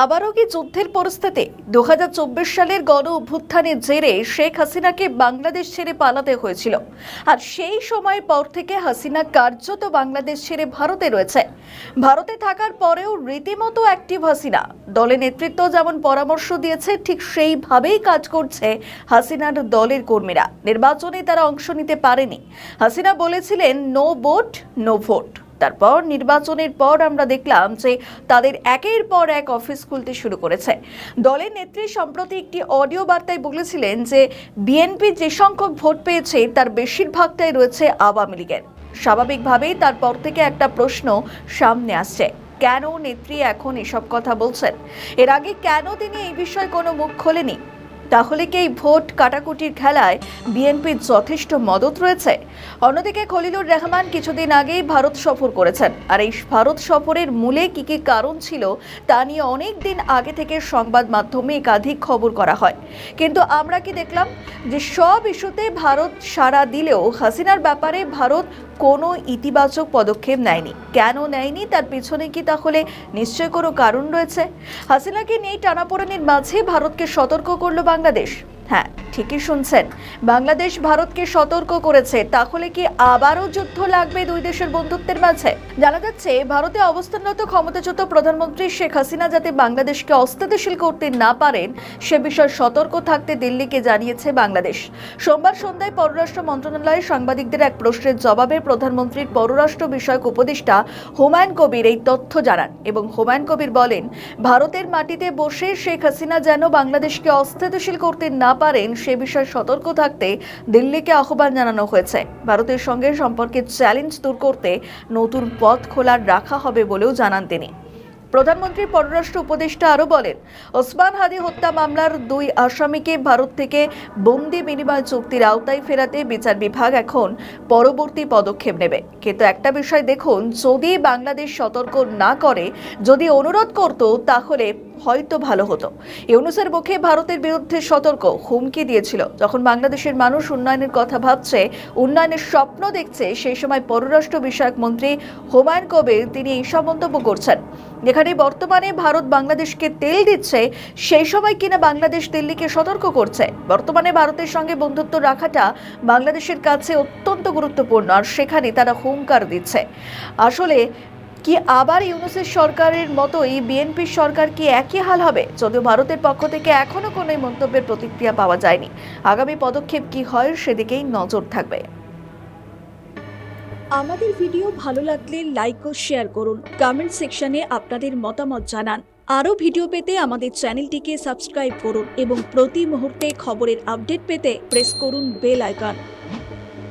আবারও কি যুদ্ধের পরিস্থিতি? 2024 সালের গণ অভ্যুত্থানের জেরে শেখ হাসিনাকে বাংলাদেশ ছেড়ে পালাতে হয়েছিল, আর সেই সময়ের পর থেকে হাসিনা কার্যত বাংলাদেশ ছেড়ে ভারতে রয়েছে। ভারতে থাকার পরেও রীতিমতো অ্যাক্টিভ হাসিনা। দলের নেতৃত্ব যেমন পরামর্শ দিয়েছে, ঠিক সেইভাবেই কাজ করছে হাসিনার দলের কর্মীরা। নির্বাচনে তারা অংশ নিতে পারেনি। হাসিনা বলেছিলেন নো ভোট নো ভোট। তারপর নির্বাচনের পর আমরা দেখলাম যে তাদের একের পর এক অফিস খুলতে শুরু করেছে। দলের নেত্রী সম্প্রতি একটি অডিও বার্তায় বলেছিলেন যে বিএনপি যে সংখ্যক ভোট পেয়েছে তার বেশিরভাগটাই রয়েছে আওয়ামী লীগের। স্বাভাবিকভাবেই তারপর থেকে একটা প্রশ্ন সামনে আসছে, কেন নেত্রী এখন এসব কথা বলছেন? এর আগে কেন তিনি এই বিষয়ে কোনো মুখ খোলেনি? তাহলে কি এই ভোট কাটাকুটির খেলায় বিএনপির যথেষ্ট মদত রয়েছে? অন্যদিকে খলিলুর রহমান কিছুদিন আগেই ভারত সফর করেছেন, আর এই ভারত সফরের মূলে কি কি কারণ ছিল তা নিয়ে অনেক দিন আগে থেকে সংবাদ মাধ্যমে একাধিক খবর করা হয়। কিন্তু আমরা কি দেখলাম যে সব ইস্যুতে ভারত সাড়া দিলেও হাসিনার ব্যাপারে ভারত কোনো ইতিবাচক পদক্ষেপ নেয়নি। কেন নেয়নি তার পিছনে কি তাহলে নিশ্চয় কোনো কারণ রয়েছে? হাসিনাকে নিয়ে টানাপোড়েনের মাঝে ভারতকে সতর্ক করলো বাংলাদেশ। হ্যাঁ, ঠিকই শুনছেন, বাংলাদেশ ভারতকে সতর্ক করেছে। তাহলে কি আবারও যুদ্ধ লাগবে দুই দেশের বন্ধুত্বের মাঝে? জানা যাচ্ছে ভারতে অবস্থানরত ক্ষমতাচ্যুত প্রধানমন্ত্রী শেখ হাসিনা যাতে বাংলাদেশকে অস্থিতিশীল করতে না পারেন সে বিষয়ে সতর্ক থাকতে দিল্লিকে জানিয়েছে বাংলাদেশ। সোমবার সন্ধ্যায় পররাষ্ট্র মন্ত্রণালয়ে সাংবাদিকদের এক প্রশ্নের জবাবে প্রধানমন্ত্রীর পররাষ্ট্র বিষয়ক উপদেষ্টা হুমায়ুন কবির এই তথ্য জানান এবং হুমায়ুন কবির বলেন, ভারতের মাটিতে বসে শেখ হাসিনা যেন বাংলাদেশকে অস্থিতিশীল করতে না পারেন সে বিষয়ে সতর্ক থাকতে দিল্লিকে আহ্বান জানানো হয়েছে। ভারতের সঙ্গে সম্পর্কের চ্যালেঞ্জ দূর করতে নতুন পথ খোলা রাখা হবে বলেও জানান তিনি। প্রধানমন্ত্রীর পররাষ্ট্র উপদেষ্টা আরও বলেন, ওসমান হাদি হত্যা মামলার দুই আসামিকে ভারত থেকে বন্দি বিনিময় চুক্তির আওতায় ফেরাতে বিচার বিভাগ এখন পরবর্তী পদক্ষেপ নেবে। কিন্তু একটা বিষয় দেখুন, যদি বাংলাদেশ সতর্ক না করে, যদি অনুরোধ করত তাহলে হয়তো ভালো হতো। ইউনূসের মুখে ভারতের বিরুদ্ধে সতর্ক হুমকি দিয়েছিল। যখন বাংলাদেশের মানুষ উন্নয়নের কথা ভাবছে, উন্নয়নের স্বপ্ন দেখছে, সেই সময় পররাষ্ট্র বিষয়ক মন্ত্রী হুমায়ুন কবির তিনি এইসব মন্তব্য করছেন। যেখানে বর্তমানে ভারত বাংলাদেশকে তেল দিচ্ছে, সেই সময় কিনা বাংলাদেশ দিল্লিকে সতর্ক করছে। বর্তমানে ভারতের সঙ্গে বন্ধুত্ব রাখাটা বাংলাদেশের কাছে অত্যন্ত গুরুত্বপূর্ণ, আর সেখানে তারা হুঙ্কার দিচ্ছে। আসলে কি আবার ইউনূসের সরকারের মতোই বিএনপির সরকার কি একই হাল হবে? যদিও ভারতের পক্ষ থেকে এখনো কোনো মন্তব্যের প্রতিক্রিয়া পাওয়া যায়নি। আগামী পদক্ষেপ কি হয় সেদিকেই নজর থাকবে। আমাদের ভিডিও ভালো লাগলে লাইক ও শেয়ার করুন। কমেন্ট সেকশনে আপনাদের মতামত জানান। আরও ভিডিও পেতে আমাদের চ্যানেলটিকে সাবস্ক্রাইব করুন এবং প্রতি মুহূর্তে খবরের আপডেট পেতে প্রেস করুন বেল আইকন।